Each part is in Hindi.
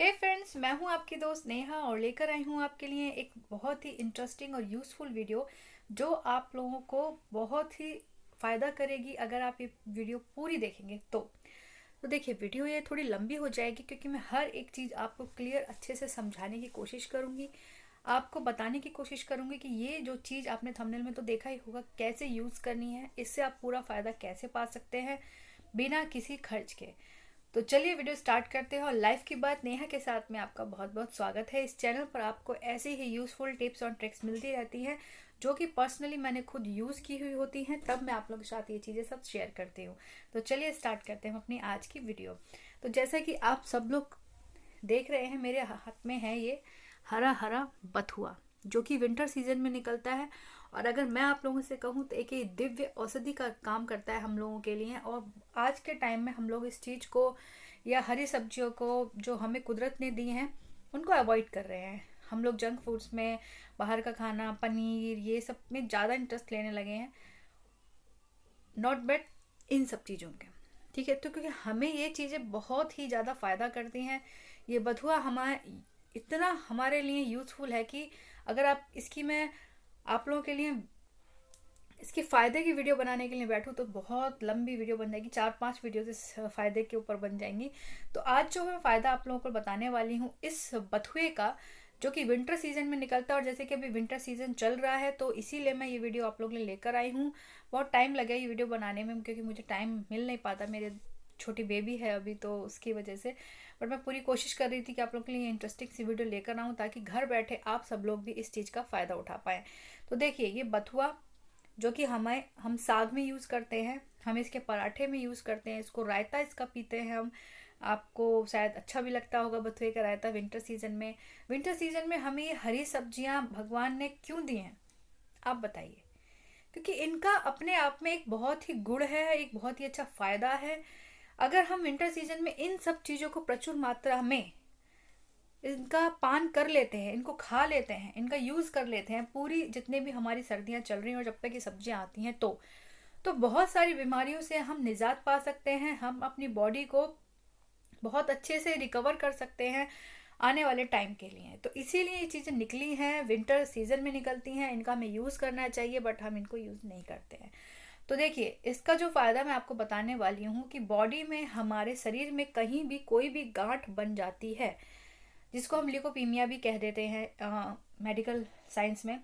हे फ्रेंड्स, मैं हूं आपकी दोस्त नेहा और लेकर आई हूं आपके लिए एक बहुत ही इंटरेस्टिंग और यूज़फुल वीडियो जो आप लोगों को बहुत ही फ़ायदा करेगी अगर आप ये वीडियो पूरी देखेंगे तो देखिए, वीडियो ये थोड़ी लंबी हो जाएगी क्योंकि मैं हर एक चीज़ आपको क्लियर अच्छे से समझाने की कोशिश करूँगी। आपको बताने की कोशिश करूँगी कि ये जो चीज़ आपने थंबनेल में तो देखा ही होगा, कैसे यूज़ करनी है, इससे आप पूरा फ़ायदा कैसे पा सकते हैं बिना किसी खर्च के। तो चलिए वीडियो स्टार्ट करते हैं और लाइफ की बात नेहा के साथ में आपका बहुत बहुत स्वागत है। इस चैनल पर आपको ऐसे ही यूज़फुल टिप्स और ट्रिक्स मिलती रहती हैं जो कि पर्सनली मैंने खुद यूज़ की हुई होती हैं, तब मैं आप लोगों के साथ ये चीज़ें सब शेयर करती हूँ। तो चलिए स्टार्ट करते हैं अपनी आज की वीडियो। तो जैसा कि आप सब लोग देख रहे हैं, मेरे हाथ में है ये हरा हरा बथुआ जो कि विंटर सीजन में निकलता है। और अगर मैं आप लोगों से कहूँ तो एक ये दिव्य औषधि का काम करता है हम लोगों के लिए। और आज के टाइम में हम लोग इस चीज़ को या हरी सब्जियों को जो हमें कुदरत ने दी हैं उनको अवॉइड कर रहे हैं। हम लोग जंक फूड्स में, बाहर का खाना, पनीर, ये सब में ज़्यादा इंटरेस्ट लेने लगे हैं, नॉट बैड इन सब चीज़ों के। ठीक है, तो क्योंकि हमें ये चीज़ें बहुत ही ज़्यादा फ़ायदा करती हैं। ये बथुआ हमारे इतना हमारे लिए यूज़फुल है कि अगर आप इसकी मैं आप लोगों के लिए इसके फ़ायदे की वीडियो बनाने के लिए बैठूँ तो बहुत लंबी वीडियो बन जाएगी, 4-5 वीडियो इस फ़ायदे के ऊपर बन जाएंगी। तो आज जो मैं फ़ायदा आप लोगों को बताने वाली हूँ इस बथुए का, जो कि विंटर सीजन में निकलता है, और जैसे कि अभी विंटर सीजन चल रहा है तो इसीलिए मैं ये वीडियो आप लोगों के लिए लेकर आई हूँ। बहुत टाइम लगा ये वीडियो बनाने में क्योंकि मुझे टाइम मिल नहीं पाता, मेरे छोटी बेबी है अभी तो उसकी वजह से। बट मैं पूरी कोशिश कर रही थी कि आप लोगों के लिए इंटरेस्टिंग सी वीडियो लेकर आऊँ ताकि घर बैठे आप सब लोग भी इस चीज़ का फ़ायदा उठा पाएँ। तो देखिए, ये बथुआ जो कि हम साग में यूज़ करते हैं, हम इसके पराठे में यूज़ करते हैं, इसको रायता इसका पीते हैं हम। आपको शायद अच्छा भी लगता होगा बथुए का रायता विंटर सीजन में। विंटर सीजन में हमें ये हरी सब्जियां भगवान ने क्यों दी हैं, आप बताइए? क्योंकि इनका अपने आप में एक बहुत ही गुण है, एक बहुत ही अच्छा फायदा है। अगर हम विंटर सीजन में इन सब चीज़ों को प्रचुर मात्रा में इनका पान कर लेते हैं, इनको खा लेते हैं, इनका यूज़ कर लेते हैं, पूरी जितने भी हमारी सर्दियाँ चल रही हैं और जब तक ये सब्जियाँ आती हैं तो बहुत सारी बीमारियों से हम निजात पा सकते हैं। हम अपनी बॉडी को बहुत अच्छे से रिकवर कर सकते हैं आने वाले टाइम के लिए। तो इसीलिए ये चीज़ें निकली हैं, विंटर सीजन में निकलती हैं, इनका हमें यूज़ करना चाहिए, बट हम इनको यूज़ नहीं करते हैं। तो देखिए, इसका जो फ़ायदा मैं आपको बताने वाली हूँ कि बॉडी में, हमारे शरीर में कहीं भी कोई भी गांठ बन जाती है, जिसको हम लिकोपीमिया भी कह देते हैं मेडिकल साइंस में।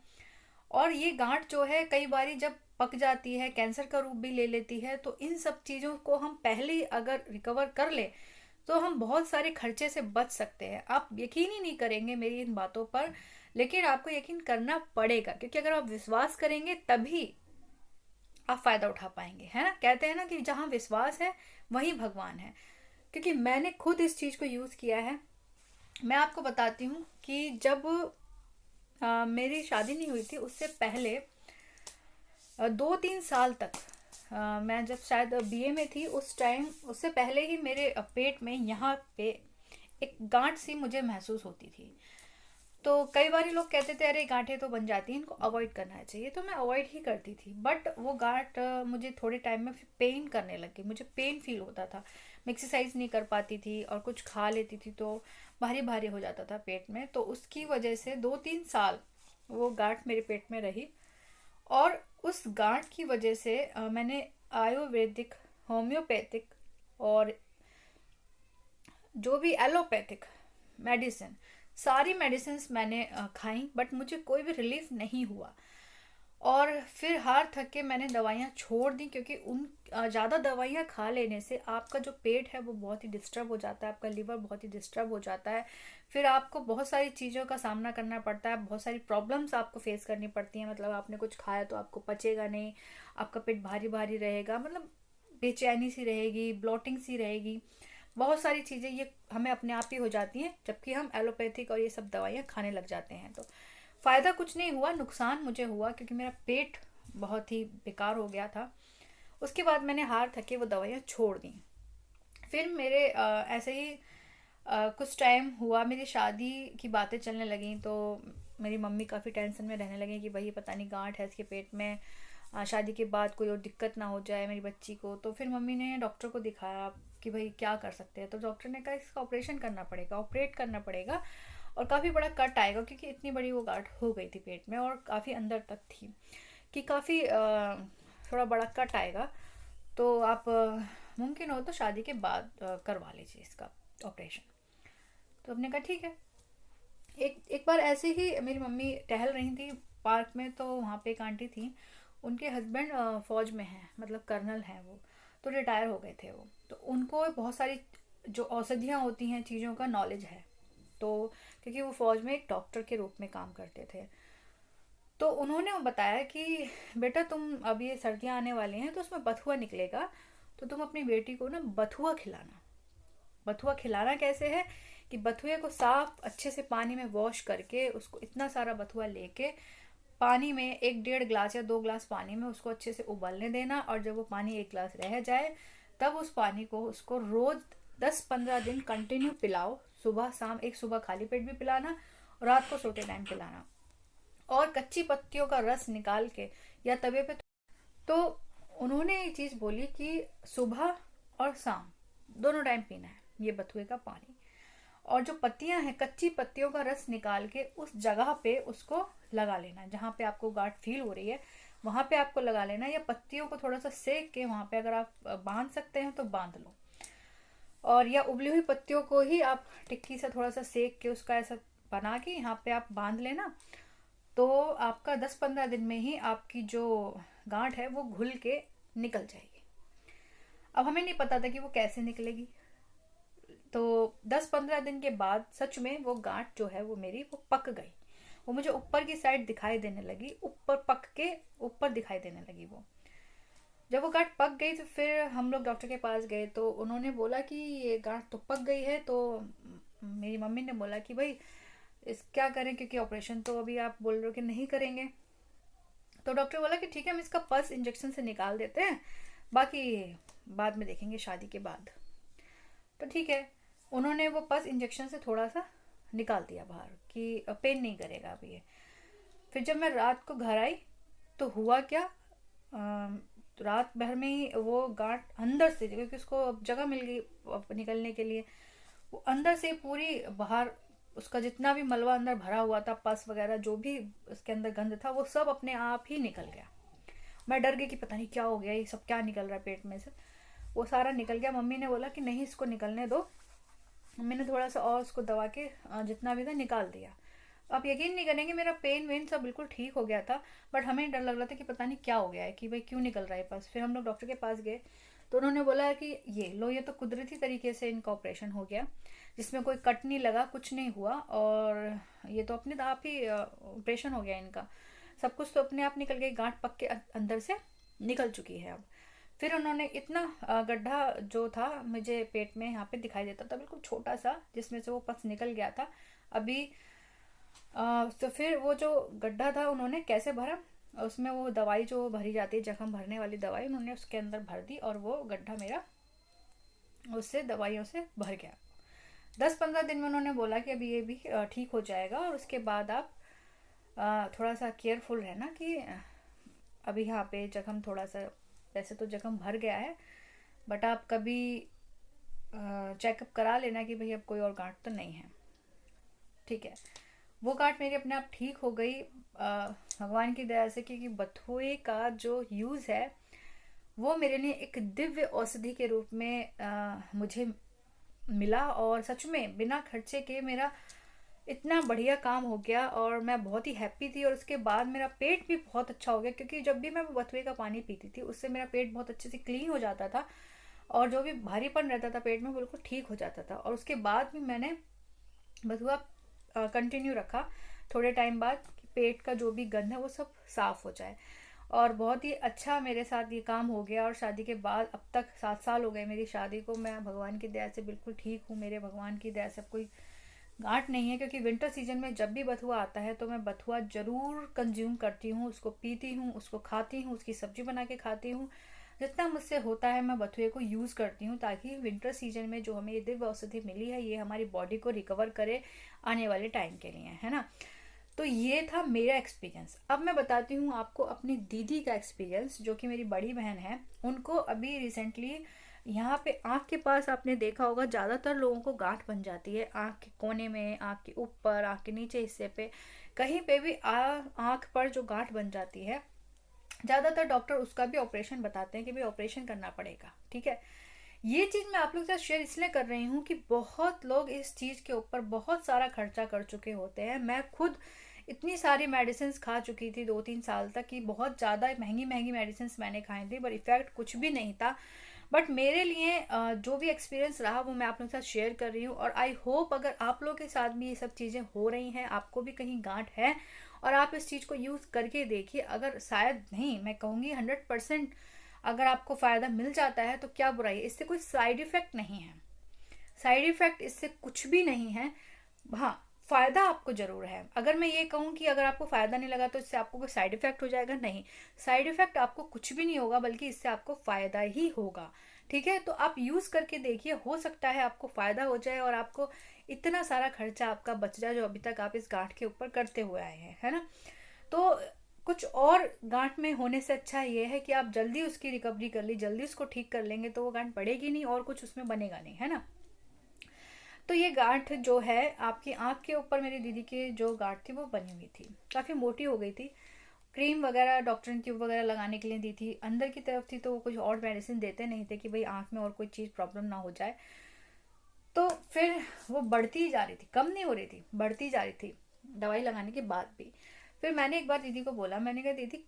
और ये गांठ जो है कई बारी जब पक जाती है कैंसर का रूप भी ले लेती है। तो इन सब चीज़ों को हम पहले ही अगर रिकवर कर ले तो हम बहुत सारे खर्चे से बच सकते हैं। आप यकीन ही नहीं करेंगे मेरी इन बातों पर, लेकिन आपको यकीन करना पड़ेगा क्योंकि अगर आप विश्वास करेंगे तभी आप फायदा उठा पाएंगे, है ना? कहते हैं ना कि जहाँ विश्वास है वहीं भगवान है। क्योंकि मैंने खुद इस चीज़ को यूज़ किया है। मैं आपको बताती हूँ कि जब मेरी शादी नहीं हुई थी उससे पहले 2-3 साल तक, मैं जब शायद बीए में थी उस टाइम, उससे पहले ही मेरे पेट में यहाँ पे एक गांठ सी मुझे महसूस होती थी। तो कई बार लोग कहते थे अरे गांठें तो बन जाती हैं, इनको अवॉइड करना चाहिए, तो मैं अवॉइड ही करती थी। बट वो गांठ मुझे थोड़े टाइम में फिर पेन करने लगी, मुझे पेन फील होता था। मैं एक्सरसाइज नहीं कर पाती थी और कुछ खा लेती थी तो भारी भारी हो जाता था पेट में। तो उसकी वजह से 2-3 साल वो गांठ मेरे पेट में रही। और उस गांठ की वजह से मैंने आयुर्वेदिक, होम्योपैथिक और जो भी एलोपैथिक मेडिसिन, सारी मेडिसिन मैंने खाई, बट मुझे कोई भी रिलीफ नहीं हुआ। और फिर हार थक के मैंने दवाइयाँ छोड़ दी क्योंकि उन ज़्यादा दवाइयाँ खा लेने से आपका जो पेट है वो बहुत ही डिस्टर्ब हो जाता है, आपका लिवर बहुत ही डिस्टर्ब हो जाता है। फिर आपको बहुत सारी चीज़ों का सामना करना पड़ता है, बहुत सारी प्रॉब्लम्स आपको फेस करनी पड़ती हैं। मतलब आपने कुछ खाया तो आपको पचेगा नहीं, आपका पेट भारी भारी रहेगा, मतलब बेचैनी सी रहेगी, ब्लोटिंग सी रहेगी, बहुत सारी चीज़ें ये हमें अपने आप ही हो जाती हैं जबकि हम एलोपैथिक और ये सब दवाइयाँ खाने लग जाते हैं। तो फ़ायदा कुछ नहीं हुआ, नुकसान मुझे हुआ क्योंकि मेरा पेट बहुत ही बेकार हो गया था। उसके बाद मैंने हार थके वो दवाइयाँ छोड़ दी। फिर मेरे ऐसे ही कुछ टाइम हुआ, मेरी शादी की बातें चलने लगी तो मेरी मम्मी काफ़ी टेंशन में रहने लगी कि भाई पता नहीं गांठ है इसके पेट में, शादी के बाद कोई और दिक्कत ना हो जाए मेरी बच्ची को। तो फिर मम्मी ने डॉक्टर को दिखाया। कि भाई क्या कर सकते हैं। तो डॉक्टर ने कहा इसका ऑपरेशन करना पड़ेगा, ऑपरेट करना पड़ेगा, और काफ़ी बड़ा कट आएगा क्योंकि इतनी बड़ी वो गांठ हो गई थी पेट में और काफ़ी अंदर तक थी, कि काफ़ी थोड़ा बड़ा कट आएगा। तो आप मुमकिन हो तो शादी के बाद करवा लीजिए इसका ऑपरेशन। तो हमने कहा ठीक है। एक एक बार ऐसे ही मेरी मम्मी टहल रही थी पार्क में, तो वहाँ पे एक आंटी थी, उनके हस्बैंड फौज में हैं, मतलब कर्नल हैं वो, तो रिटायर हो गए थे वो। तो उनको बहुत सारी जो औषधियाँ होती हैं चीज़ों का नॉलेज है, तो क्योंकि वो फौज में एक डॉक्टर के रूप में काम करते थे। तो उन्होंने बताया कि बेटा तुम, अब ये सर्दियाँ आने वाली हैं तो उसमें बथुआ निकलेगा, तो तुम अपनी बेटी को ना बथुआ खिलाना। बथुआ खिलाना कैसे है कि बथुए को साफ अच्छे से पानी में वॉश करके, उसको इतना सारा बथुआ लेके पानी में 1-1.5 ग्लास या 2 ग्लास पानी में उसको अच्छे से उबलने देना, और जब वो पानी 1 ग्लास रह जाए तब उस पानी को उसको रोज 10-15 दिन कंटिन्यू पिलाओ, सुबह शाम, एक सुबह खाली पेट भी पिलाना और रात को सोते टाइम पिलाना, और कच्ची पत्तियों का रस निकाल के या तवे पे। तो उन्होंने एक चीज़ बोली कि सुबह और शाम दोनों टाइम पीना है ये बथुए का पानी, और जो पत्तियां हैं कच्ची पत्तियों का रस निकाल के उस जगह पे उसको लगा लेना, जहाँ पे आपको गांठ फील हो रही है वहाँ पे आपको लगा लेना, या पत्तियों को थोड़ा सा सेक के वहाँ पे अगर आप बांध सकते हैं तो बांध लो, और या उबली हुई पत्तियों को ही आप टिक्की से थोड़ा सा सेक के उसका ऐसा बना के यहाँ पे आप बांध लेना। तो आपका 10-15 दिन में ही आपकी जो गांठ है वो घुल के निकल जाएगी। अब हमें नहीं पता था कि वो कैसे निकलेगी, तो 10-15 दिन के बाद सच में वो गांठ जो है वो मेरी वो पक गई, वो मुझे ऊपर की साइड दिखाई देने लगी, ऊपर पक के ऊपर दिखाई देने लगी वो। जब वो गांठ पक गई तो फिर हम लोग डॉक्टर के पास गए, तो उन्होंने बोला कि ये गांठ तो पक गई है। तो मेरी मम्मी ने बोला कि भाई इस क्या करें, क्योंकि ऑपरेशन तो अभी आप बोल रहे हो कि नहीं करेंगे। तो डॉक्टर बोला कि ठीक है हम इसका पल्स इंजेक्शन से निकाल देते हैं, बाकी बाद में देखेंगे शादी के बाद। तो ठीक है, उन्होंने वो पल्स इंजेक्शन से थोड़ा सा निकाल दिया बाहर कि पेन नहीं करेगा अब ये। फिर जब मैं रात को घर आई तो हुआ क्या, रात भर में ही वो गांठ अंदर से, क्योंकि उसको अब जगह मिल गई निकलने के लिए, वो अंदर से पूरी बाहर, उसका जितना भी मलबा अंदर भरा हुआ था, पस वगैरह जो भी उसके अंदर गंद था, वो सब अपने आप ही निकल गया। मैं डर गई कि पता नहीं क्या हो गया, ये सब क्या निकल रहा है पेट में से। वो सारा निकल गया। मम्मी ने बोला कि नहीं इसको निकलने दो। मम्मी ने थोड़ा सा और उसको दबा के जितना भी था निकाल दिया। आप यकीन नहीं करेंगे मेरा पेन वेन सब बिल्कुल ठीक हो गया था, बट हमें डर लग रहा था कि पता नहीं क्या हो गया है, कि भाई क्यों निकल रहा है पस। फिर हम लोग डॉक्टर के पास गए तो उन्होंने बोला कि ये लो, ये तो कुदरती तरीके से इनका ऑपरेशन हो गया, जिसमें कोई कट नहीं लगा, कुछ नहीं हुआ, और ये तो अपने आप ही ऑपरेशन हो गया इनका, सब कुछ तो अपने आप निकल गई, गांठ पक के अंदर से निकल चुकी है अब। फिर उन्होंने इतना गड्ढा जो था मुझे पेट में यहाँ पे दिखाई देता था बिल्कुल छोटा सा, जिसमें से वो पस निकल गया था अभी। तो फिर वो जो गड्ढा था उन्होंने कैसे भरा, उसमें वो दवाई जो भरी जाती है, जख्म भरने वाली दवाई, उन्होंने उसके अंदर भर दी और वो गड्ढा मेरा उससे दवाइयों से भर गया। 10-15 दिन में उन्होंने बोला कि अभी ये भी ठीक हो जाएगा, और उसके बाद आप थोड़ा सा केयरफुल रहना कि अभी यहाँ पे जख्म थोड़ा सा, वैसे तो जख्म भर गया है, बट आप कभी चेकअप करा लेना कि भाई अब कोई और गांठ तो नहीं है। ठीक है, वो गांठ मेरी अपने आप ठीक हो गई भगवान की दया से, क्योंकि बथुए का जो यूज़ है वो मेरे लिए एक दिव्य औषधि के रूप में मुझे मिला, और सच में बिना खर्चे के मेरा इतना बढ़िया काम हो गया और मैं बहुत ही हैप्पी थी। और उसके बाद मेरा पेट भी बहुत अच्छा हो गया, क्योंकि जब भी मैं बथुए का पानी पीती थी उससे मेरा पेट बहुत अच्छे से क्लीन हो जाता था, और जो भी भारीपन रहता था पेट में बिल्कुल ठीक हो जाता था। और उसके बाद भी मैंने बथुआ कंटिन्यू रखा थोड़े टाइम बाद, कि पेट का जो भी गंद है वो सब साफ हो जाए, और बहुत ही अच्छा मेरे साथ ये काम हो गया। और शादी के बाद अब तक 7 साल हो गए मेरी शादी को, मैं भगवान की दया से बिल्कुल ठीक हूँ, मेरे भगवान की दया से कोई गांठ नहीं है। क्योंकि विंटर सीजन में जब भी बथुआ आता है तो मैं बथुआ ज़रूर कंज्यूम करती हूँ, उसको पीती हूँ, उसको खाती हूँ, उसकी सब्जी बना के खाती हूँ, जितना मुझसे होता है मैं बथुए को यूज़ करती हूँ, ताकि विंटर सीजन में जो हमें ये दिव्य औषधि मिली है ये हमारी बॉडी को रिकवर करे आने वाले टाइम के लिए, है ना। तो ये था मेरा एक्सपीरियंस। अब मैं बताती हूँ आपको अपनी दीदी का एक्सपीरियंस, जो कि मेरी बड़ी बहन है, उनको अभी रिसेंटली यहाँ पे आँख के पास आपने देखा होगा ज़्यादातर लोगों को गांठ बन जाती है, आँख के कोने में, आँख के ऊपर, आँख के नीचे हिस्से पे, कहीं पे भी आँख पर जो गांठ बन जाती है, ज़्यादातर डॉक्टर उसका भी ऑपरेशन बताते हैं कि भाई ऑपरेशन करना पड़ेगा। ठीक है, ये चीज़ मैं आप लोग के साथ शेयर इसलिए कर रही हूँ कि बहुत लोग इस चीज़ के ऊपर बहुत सारा खर्चा कर चुके होते हैं। मैं खुद इतनी सारी मेडिसिन खा चुकी थी 2-3 साल तक कि बहुत ज़्यादा महंगी महंगी मेडिसिन मैंने खाई थी, पर इफेक्ट कुछ भी नहीं था। बट मेरे लिए जो भी एक्सपीरियंस रहा वो मैं आप लोगों के साथ शेयर कर रही हूँ, और आई होप अगर आप लोगों के साथ भी ये सब चीज़ें हो रही हैं, आपको भी कहीं गांठ है और आप इस चीज़ को यूज़ करके देखिए, अगर शायद नहीं, मैं कहूँगी 100% अगर आपको फ़ायदा मिल जाता है तो क्या बुराई है। इससे कोई साइड इफ़ेक्ट नहीं है, साइड इफ़ेक्ट इससे कुछ भी नहीं है। हाँ, फ़ायदा आपको ज़रूर है। अगर मैं ये कहूँ कि अगर आपको फ़ायदा नहीं लगा तो इससे आपको कोई साइड इफ़ेक्ट हो जाएगा, नहीं, साइड इफ़ेक्ट आपको कुछ भी नहीं होगा, बल्कि इससे आपको फ़ायदा ही होगा। ठीक है, तो आप यूज़ करके देखिए, हो सकता है आपको फ़ायदा हो जाए और आपको इतना सारा खर्चा आपका बच जाए जो अभी तक आप इस गांठ के ऊपर करते हुए आए हैं, है ना। तो कुछ और गांठ में होने से अच्छा ये है कि आप जल्दी उसकी रिकवरी कर ली, जल्दी उसको ठीक कर लेंगे तो वो गांठ बढ़ेगी नहीं और कुछ उसमें बनेगा नहीं, है ना। तो ये गांठ जो है आपकी आंख के ऊपर, मेरी दीदी की जो गांठ थी वो बनी हुई थी, काफ़ी मोटी हो गई थी। क्रीम वगैरह डॉक्टर ने ट्यूब वगैरह लगाने के लिए दी थी, अंदर की तरफ थी तो वो कुछ और मेडिसिन देते नहीं थे कि भाई आंख में और कोई चीज़ प्रॉब्लम ना हो जाए। तो फिर वो बढ़ती ही जा रही थी, कम नहीं हो रही थी, बढ़ती जा रही थी दवाई लगाने के बाद भी। फिर मैंने एक बार दीदी को बोला, मैंने कहा दीदी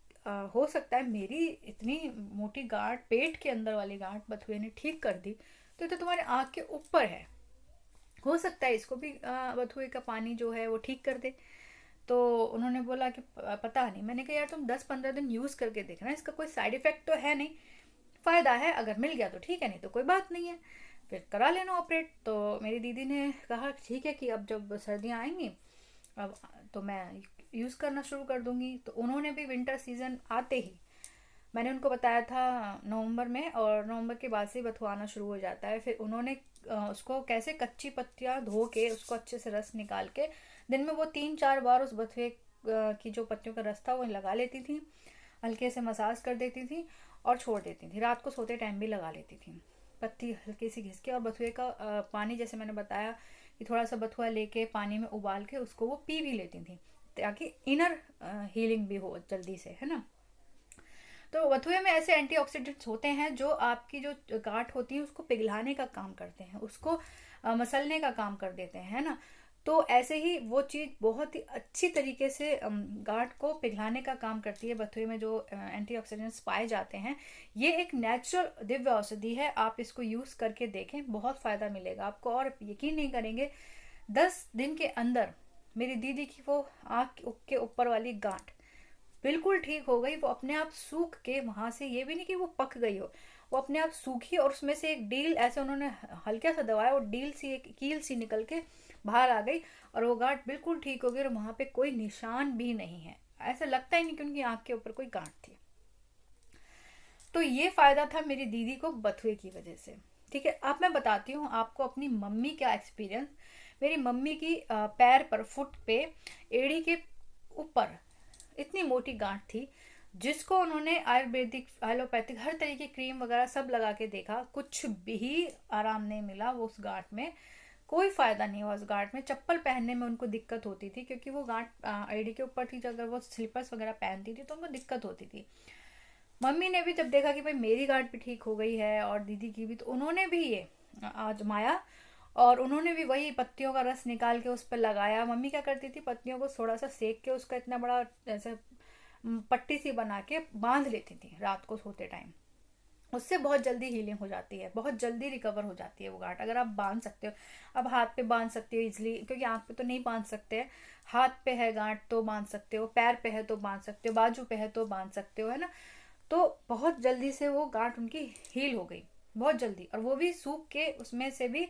हो सकता है मेरी इतनी मोटी गांठ, पेट के अंदर वाली गांठ बथुए ने ठीक कर दी, तो ये तो तुम्हारे आँख के ऊपर है, हो सकता है इसको भी बथुए का पानी जो है वो ठीक कर दे। तो उन्होंने बोला कि पता नहीं। मैंने कहा यार तुम 10-15 दिन यूज़ करके देखना, इसका कोई साइड इफ़ेक्ट तो है नहीं, फ़ायदा है, अगर मिल गया तो ठीक है, नहीं तो कोई बात नहीं है, फिर करा लेना ऑपरेट। तो मेरी दीदी ने कहा ठीक है कि अब जब सर्दियाँ आएंगी अब तो मैं यूज़ करना शुरू कर दूंगी। तो उन्होंने भी विंटर सीज़न आते ही, मैंने उनको बताया था नवंबर में, और नवंबर के बाद से बथुआ आना शुरू हो जाता है। फिर उन्होंने उसको कैसे कच्ची पत्तियाँ धो के उसको अच्छे से रस निकाल के दिन में वो 3-4 बार उस बथुए की जो पत्तियों का रस था वो लगा लेती थी, हल्के से मसाज कर देती थी और छोड़ देती थी। रात को सोते टाइम भी लगा लेती थी, पत्ती हल्की सी घिस के। और बथुए का पानी, जैसे मैंने बताया कि थोड़ा सा बथुआ लेके पानी में उबाल के उसको वो पी भी लेती थी, ताकि इनर हीलिंग भी हो जल्दी से, है ना। तो बथुए में ऐसे एंटीऑक्सीडेंट्स होते हैं जो आपकी जो गांठ होती है उसको पिघलाने का काम करते हैं, उसको मसलने का काम कर देते हैं, है ना। तो ऐसे ही वो चीज़ बहुत ही अच्छी तरीके से गांठ को पिघलाने का काम करती है। बथुए में जो एंटीऑक्सीडेंट्स पाए जाते हैं, ये एक नेचुरल दिव्य औषधि है, आप इसको यूज़ करके देखें, बहुत फ़ायदा मिलेगा आपको। और यकीन नहीं करेंगे, 10 दिन के अंदर मेरी दीदी की वो आँख के ऊपर वाली गांठ बिल्कुल ठीक हो गई। वो अपने आप सूख के वहां से, ये भी नहीं कि वो पक गई हो, वो अपने आप सूखी और उसमें से एक डील ऐसे उन्होंने हल्का सा दबाया और डील सी, एक कील सी निकल के बाहर आ गई और वो गांठ बिल्कुल ठीक हो गई और वहां पे कोई निशान भी नहीं है, ऐसा लगता ही नहीं कि उनकी आंख के ऊपर कोई गांठ थी। तो ये फायदा था मेरी दीदी को बथुए की वजह से। ठीक है, अब मैं बताती हूँ आपको अपनी मम्मी का एक्सपीरियंस। मेरी मम्मी की पैर पर, फुट पे, एड़ी के ऊपर इतनी मोटी गांठ थी, जिसको उन्होंने आयुर्वेदिक, एलोपैथिक, हर तरह की क्रीम वगैरह सब लगा के देखा, कुछ भी आराम नहीं मिला। वो उस गांठ में कोई फायदा नहीं हुआ। उस गांठ में चप्पल पहनने में उनको दिक्कत होती थी, क्योंकि वो गांठ एड़ी के ऊपर थी, अगर वो स्लीपर्स वगैरह पहनती थी तो उनको दिक्कत होती थी। मम्मी ने भी जब देखा कि भाई मेरी गांठ भी ठीक हो गई है और दीदी की भी, तो उन्होंने भी ये आजमाया और उन्होंने भी वही पत्तियों का रस निकाल के उस पर लगाया। मम्मी क्या करती थी, पत्तियों को थोड़ा सा सेक के उसका इतना बड़ा ऐसे पट्टी सी बना के बांध लेती थी रात को सोते टाइम। उससे बहुत जल्दी हीलिंग हो जाती है, बहुत जल्दी रिकवर हो जाती है वो गांठ, अगर आप बांध सकते हो। अब हाथ पे बांध सकते हो इजिली, क्योंकि आंख पे तो नहीं बांध सकते हैं। हाथ पे है गांठ तो बांध सकते हो, पैर पे है तो बांध सकते हो, बाजू पे है तो बांध सकते हो, है ना। तो बहुत जल्दी से वो गांठ उनकी हील हो गई, बहुत जल्दी, और वो भी सूख के उसमें से भी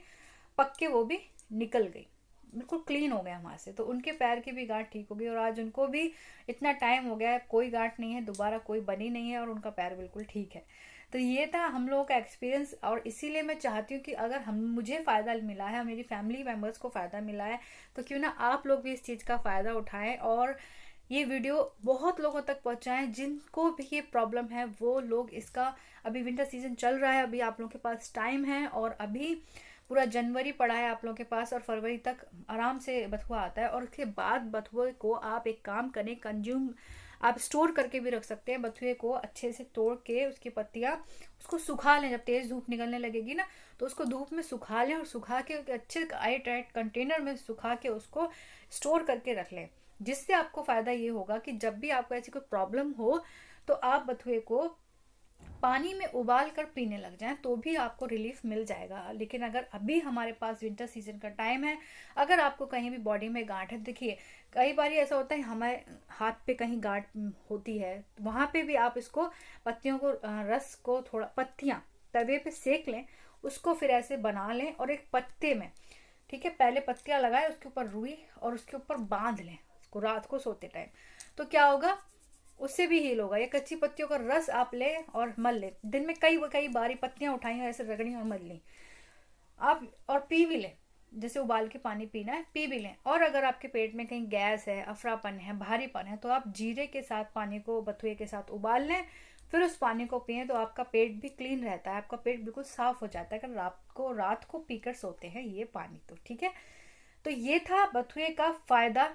पक के वो भी निकल गई, बिल्कुल क्लीन हो गया वहां से। तो उनके पैर की भी गांठ ठीक हो गई और आज उनको भी इतना टाइम हो गया है, कोई गांठ नहीं है, दोबारा कोई बनी नहीं है और उनका पैर बिल्कुल ठीक है। तो ये था हम लोगों का एक्सपीरियंस, और इसीलिए मैं चाहती हूँ कि अगर हम, मुझे फ़ायदा मिला है, मेरी फैमिली मेम्बर्स को फ़ायदा मिला है, तो क्यों ना आप लोग भी इस चीज़ का फ़ायदा उठाएं और ये वीडियो बहुत लोगों तक पहुंचाएं जिनको भी ये प्रॉब्लम है। वो लोग इसका, अभी विंटर सीजन चल रहा है, अभी आप लोगों के पास टाइम है, और अभी पूरा जनवरी पड़ा है आप लोगों के पास, और फरवरी तक आराम से बथुआ आता है। और उसके बाद बथुए को आप एक काम करें, कंज्यूम आप स्टोर करके भी रख सकते हैं। बथुए को अच्छे से तोड़ के उसकी पत्तियां, उसको सुखा लें। जब तेज धूप निकलने लगेगी ना, तो उसको धूप में सुखा लें, और सुखा के अच्छे एयर टाइट कंटेनर में सुखा के उसको स्टोर करके रख लें। जिससे आपको फायदा ये होगा कि जब भी आपको ऐसी कोई प्रॉब्लम हो तो आप बथुए को पानी में उबाल कर पीने लग जाएं, तो भी आपको रिलीफ मिल जाएगा। लेकिन अगर अभी हमारे पास विंटर सीजन का टाइम है, अगर आपको कहीं भी बॉडी में गांठ है, देखिए कई बार ऐसा होता है हमारे हाथ पे कहीं गांठ होती है, वहां पे भी आप इसको पत्तियों को, रस को थोड़ा, पत्तियां तवे पे सेक लें, उसको फिर ऐसे बना लें और एक पत्ते में, ठीक है, पहले पत्तियां लगाए, उसके ऊपर रुई और उसके ऊपर बांध लें उसको रात को सोते टाइम। तो क्या होगा, उससे भी हील होगा। या कच्ची पत्तियों का रस आप ले और मल ले, दिन में कई कई बारी पत्तियां उठाई और ऐसे रगड़ी और मल ली आप, और पी भी लें। जैसे उबाल के पानी पीना है, पी भी लें। और अगर आपके पेट में कहीं गैस है, अफरापन है, भारीपन है, तो आप जीरे के साथ पानी को बथुए के साथ उबाल लें, फिर उस पानी को पिए, तो आपका पेट भी क्लीन रहता है, आपका पेट बिल्कुल साफ हो जाता है अगर रात को पीकर सोते हैं ये पानी। तो ठीक है, तो ये था बथुए का फायदा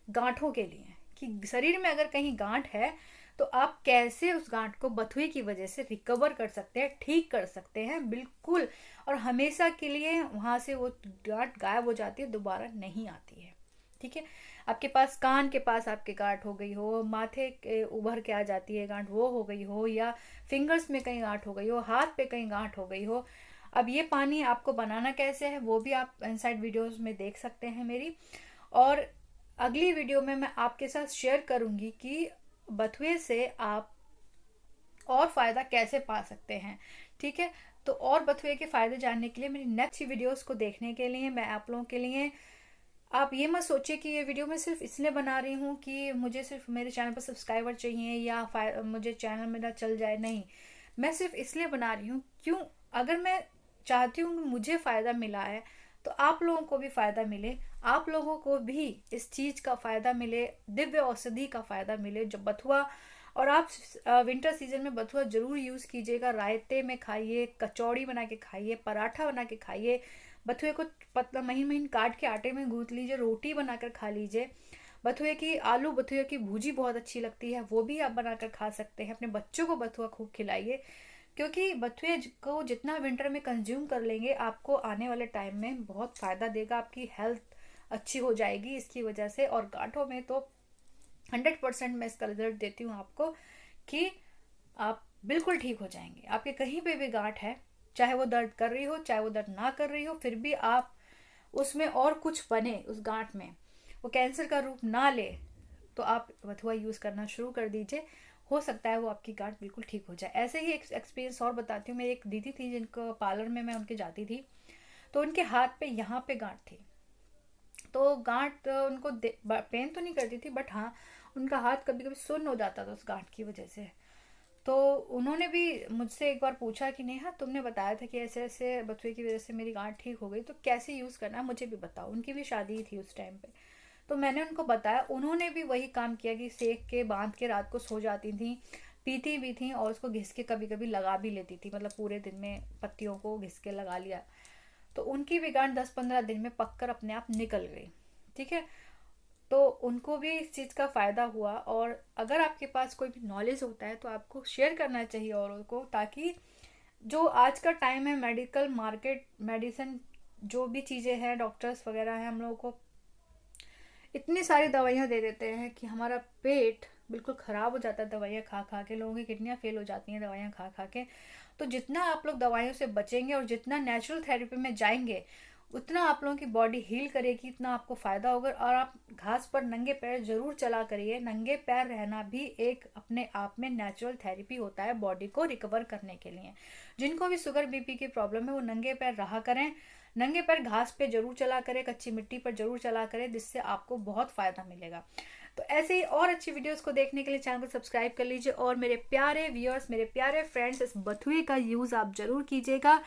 गांठों के लिए, कि शरीर में अगर कहीं गांठ है तो आप कैसे उस गांठ को बथुए की वजह से रिकवर कर सकते हैं, ठीक कर सकते हैं बिल्कुल, और हमेशा के लिए वहां से वो गांठ गायब हो जाती है, दोबारा नहीं आती है। ठीक है, आपके पास कान के पास आपके गांठ हो गई हो, माथे के उभर के आ जाती है गांठ, वो हो गई हो, या फिंगर्स में कहीं गांठ हो गई हो, हाथ पे कहीं गांठ हो गई हो, अब ये पानी आपको बनाना कैसे है वो भी आप इनसाइड वीडियोस में देख सकते हैं मेरी। और अगली वीडियो में मैं आपके साथ शेयर करूंगी कि बथुए से आप और फायदा कैसे पा सकते हैं। ठीक है, तो और बथुए के फायदे जानने के लिए मेरी नेक्स्ट वीडियोस को देखने के लिए मैं आप लोगों के लिए, आप ये मत सोचिए कि ये वीडियो मैं सिर्फ इसलिए बना रही हूँ कि मुझे सिर्फ मेरे चैनल पर सब्सक्राइबर चाहिए या मुझे चैनल मेरा चल जाए, नहीं, मैं सिर्फ इसलिए बना रही हूँ क्यों, अगर मैं चाहती हूँ कि मुझे फ़ायदा मिला है तो आप लोगों को भी फ़ायदा मिले, आप लोगों को भी इस चीज़ का फ़ायदा मिले, दिव्य औषधि का फ़ायदा मिले जो बथुआ। और आप विंटर सीजन में बथुआ ज़रूर यूज़ कीजिएगा, रायते में खाइए, कचौड़ी बना के खाइए, पराठा बना के खाइए, बथुए को पतला महीन महीन काट के आटे में गूंथ लीजिए, रोटी बनाकर खा लीजिए। बथुए की आलू बथुए की भूजी बहुत अच्छी लगती है, वो भी आप बनाकर खा सकते हैं। अपने बच्चों को बथुआ खूब खिलाइए, क्योंकि बथुए को जितना विंटर में कंज्यूम कर लेंगे आपको आने वाले टाइम में बहुत फ़ायदा देगा, आपकी हेल्थ अच्छी हो जाएगी इसकी वजह से। और गांठों में तो 100% मैं इसका रिजल्ट देती हूँ आपको कि आप बिल्कुल ठीक हो जाएंगे। आपके कहीं पे भी गांठ है, चाहे वो दर्द कर रही हो चाहे वो दर्द ना कर रही हो, फिर भी आप उसमें और कुछ बने उस गांठ में, वो कैंसर का रूप ना ले, तो आप बथुआ यूज़ करना शुरू कर दीजिए, हो सकता है वो आपकी गांठ बिल्कुल ठीक हो जाए। ऐसे ही एक एक्सपीरियंस और बताती हूँ। मेरी एक दीदी थी जिनको पार्लर में मैं उनके जाती थी, तो उनके हाथ पे यहाँ पे गांठ थी। तो गांठ उनको पेन तो नहीं करती थी, बट हाँ उनका हाथ कभी कभी सुन्न हो जाता था उस गांठ की वजह से। तो उन्होंने भी मुझसे एक बार पूछा कि नेहा तुमने बताया था कि ऐसे ऐसे बथुए की वजह से मेरी गांठ ठीक हो गई, तो कैसे यूज़ करना है मुझे भी बताओ। उनकी भी शादी थी उस टाइम पे, तो मैंने उनको बताया, उन्होंने भी वही काम किया कि सेक के बांध के रात को सो जाती थी, पीती भी थी, और उसको घिस के कभी कभी लगा भी लेती थी, मतलब पूरे दिन में पत्तियों को घिस के लगा लिया, तो उनकी भी गांठ 10-15 दिन में पककर अपने आप निकल गई। ठीक है, तो उनको भी इस चीज़ का फ़ायदा हुआ। और अगर आपके पास कोई भी नॉलेज होता है तो आपको शेयर करना चाहिए औरों को, ताकि जो आज का टाइम है, मेडिकल मार्केट, मेडिसिन जो भी चीज़ें हैं, डॉक्टर्स वगैरह हैं, हम लोगों को इतनी सारी दवाइयाँ दे देते हैं कि हमारा पेट बिल्कुल ख़राब हो जाता है दवाइयाँ खा खा के, लोगों की किडनियाँ फेल हो जाती हैं दवाइयाँ खा खा के। तो जितना आप लोग दवाइयों से बचेंगे और जितना नेचुरल थेरेपी में जाएंगे, उतना आप लोगों की बॉडी हील करेगी, इतना आपको फ़ायदा होगा। और आप घास पर नंगे पैर ज़रूर चला करिए, नंगे पैर रहना भी एक अपने आप में नेचुरल थेरेपी होता है बॉडी को रिकवर करने के लिए। जिनको भी शुगर बीपी की प्रॉब्लम है वो नंगे पैर रहा करें, नंगे पैर घास पे जरूर चला करें, कच्ची मिट्टी पर जरूर चला करें, जिससे आपको बहुत फ़ायदा मिलेगा। तो ऐसे ही और अच्छी वीडियोस को देखने के लिए चैनल को सब्सक्राइब कर लीजिए। और मेरे प्यारे व्यूअर्स, मेरे प्यारे फ्रेंड्स, इस बथुए का यूज़ आप ज़रूर कीजिएगा,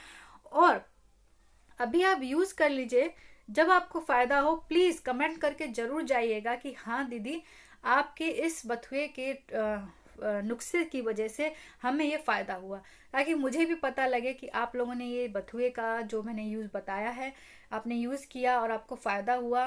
और अभी आप यूज़ कर लीजिए जब आपको फ़ायदा हो प्लीज़ कमेंट करके ज़रूर जाइएगा कि हाँ दीदी, आपके इस बथुए के नुस्खे की वजह से हमें ये फ़ायदा हुआ, ताकि मुझे भी पता लगे कि आप लोगों ने ये बथुए का जो मैंने यूज़ बताया है आपने यूज़ किया और आपको फ़ायदा हुआ,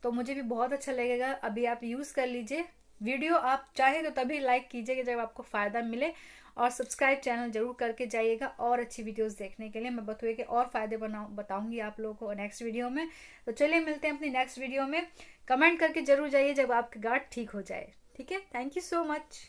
तो मुझे भी बहुत अच्छा लगेगा। अभी आप यूज़ कर लीजिए। वीडियो आप चाहे तो तभी लाइक कीजिएगा जब आपको फ़ायदा मिले, और सब्सक्राइब चैनल जरूर करके जाइएगा और अच्छी वीडियोस देखने के लिए। मैं बथुए के और फ़ायदे बताऊंगी आप लोगों को नेक्स्ट वीडियो में। तो चलिए मिलते हैं अपनी नेक्स्ट वीडियो में। कमेंट करके जरूर जाइए जब आपकी गांठ ठीक हो जाए। ठीक है, थैंक यू सो मच।